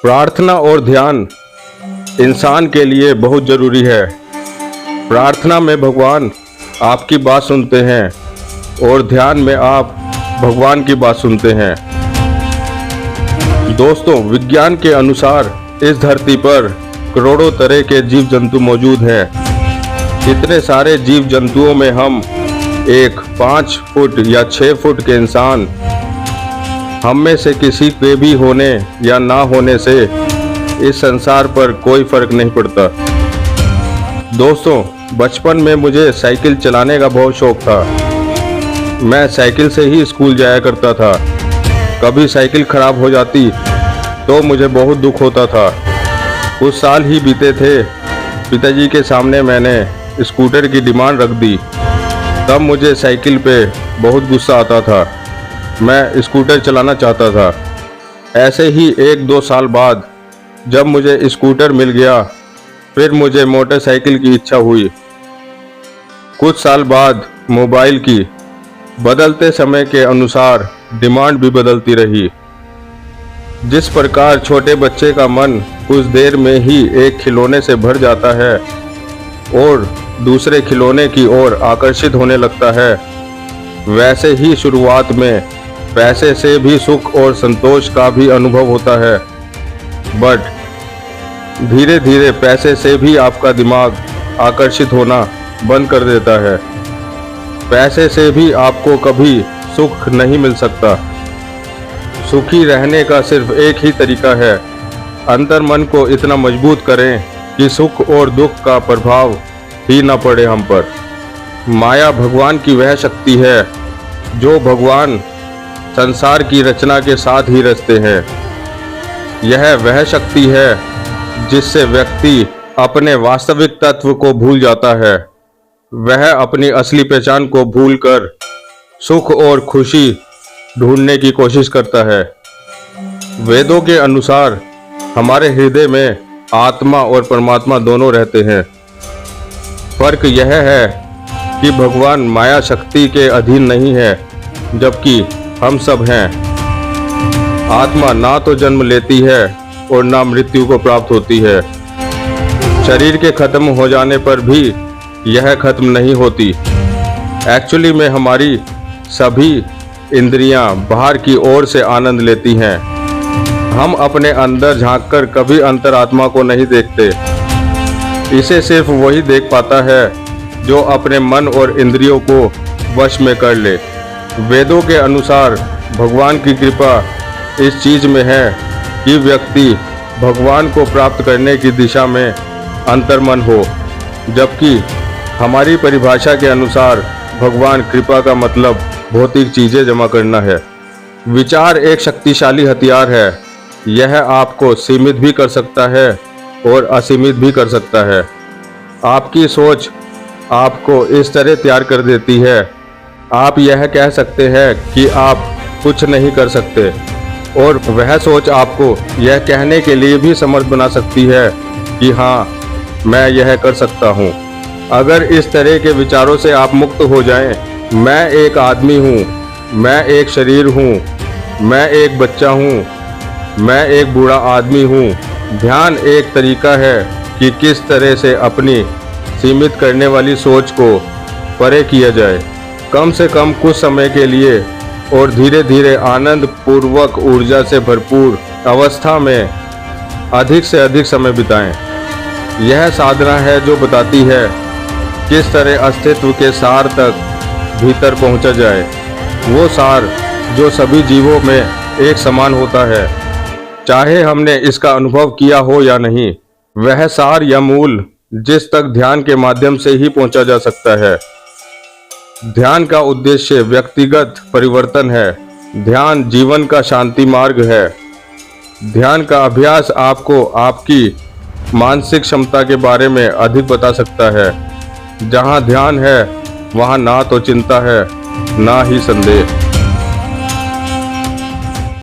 प्रार्थना और ध्यान इंसान के लिए बहुत ज़रूरी है। प्रार्थना में भगवान आपकी बात सुनते हैं और ध्यान में आप भगवान की बात सुनते हैं। दोस्तों, विज्ञान के अनुसार इस धरती पर करोड़ों तरह के जीव जंतु मौजूद हैं। इतने सारे जीव जंतुओं में हम एक 5 फुट या 6 फुट के इंसान, हम में से किसी के भी होने या ना होने से इस संसार पर कोई फर्क नहीं पड़ता। दोस्तों, बचपन में मुझे साइकिल चलाने का बहुत शौक था। मैं साइकिल से ही स्कूल जाया करता था। कभी साइकिल खराब हो जाती तो मुझे बहुत दुख होता था। कुछ साल ही बीते थे, पिताजी के सामने मैंने स्कूटर की डिमांड रख दी। तब मुझे साइकिल पे बहुत गुस्सा आता था। मैं स्कूटर चलाना चाहता था। ऐसे ही 1-2 साल बाद जब मुझे स्कूटर मिल गया, फिर मुझे मोटरसाइकिल की इच्छा हुई। कुछ साल बाद मोबाइल की। बदलते समय के अनुसार डिमांड भी बदलती रही। जिस प्रकार छोटे बच्चे का मन कुछ देर में ही एक खिलौने से भर जाता है और दूसरे खिलौने की ओर आकर्षित होने लगता है, वैसे ही शुरुआत में पैसे से भी सुख और संतोष का भी अनुभव होता है। बट धीरे धीरे पैसे से भी आपका दिमाग आकर्षित होना बंद कर देता है। पैसे से भी आपको कभी सुख नहीं मिल सकता। सुखी रहने का सिर्फ एक ही तरीका है, अंतर मन को इतना मजबूत करें कि सुख और दुख का प्रभाव ही न पड़े हम पर। माया भगवान की वह शक्ति है जो भगवान संसार की रचना के साथ ही रचते हैं। यह वह शक्ति है जिससे व्यक्ति अपने वास्तविक तत्व को भूल जाता है। वह अपनी असली पहचान को भूलकर सुख और खुशी ढूंढने की कोशिश करता है। वेदों के अनुसार हमारे हृदय में आत्मा और परमात्मा दोनों रहते हैं। फर्क यह है कि भगवान माया शक्ति के अधीन नहीं है, जबकि हम सब हैं। आत्मा ना तो जन्म लेती है और ना मृत्यु को प्राप्त होती है। शरीर के खत्म हो जाने पर भी यह खत्म नहीं होती। एक्चुअली में हमारी सभी इंद्रियां बाहर की ओर से आनंद लेती हैं। हम अपने अंदर झांककर कभी अंतरात्मा को नहीं देखते। इसे सिर्फ वही देख पाता है जो अपने मन और इंद्रियों को वश में कर ले। वेदों के अनुसार भगवान की कृपा इस चीज में है कि व्यक्ति भगवान को प्राप्त करने की दिशा में अंतर्मन हो, जबकि हमारी परिभाषा के अनुसार भगवान कृपा का मतलब भौतिक चीजें जमा करना है। विचार एक शक्तिशाली हथियार है। यह आपको सीमित भी कर सकता है और असीमित भी कर सकता है। आपकी सोच आपको इस तरह तैयार कर देती है। आप यह कह सकते हैं कि आप कुछ नहीं कर सकते, और वह सोच आपको यह कहने के लिए भी समर्थ बना सकती है कि हाँ, मैं यह कर सकता हूँ। अगर इस तरह के विचारों से आप मुक्त हो जाएं, मैं एक आदमी हूँ, मैं एक शरीर हूँ, मैं एक बच्चा हूँ, मैं एक बूढ़ा आदमी हूँ। ध्यान एक तरीका है कि किस तरह से अपनी सीमित करने वाली सोच को परे किया जाए। कम से कम कुछ समय के लिए और धीरे धीरे आनंद पूर्वक ऊर्जा से भरपूर अवस्था में अधिक से अधिक समय बिताएं। यह साधना है जो बताती है किस तरह अस्तित्व के सार तक भीतर पहुंचा जाए। वो सार जो सभी जीवों में एक समान होता है, चाहे हमने इसका अनुभव किया हो या नहीं। वह सार या मूल जिस तक ध्यान के माध्यम से ही पहुंचा जा सकता है। ध्यान का उद्देश्य व्यक्तिगत परिवर्तन है। ध्यान जीवन का शांति मार्ग है। ध्यान का अभ्यास आपको आपकी मानसिक क्षमता के बारे में अधिक बता सकता है। जहां ध्यान है, वहां ना तो चिंता है, ना ही संदेह।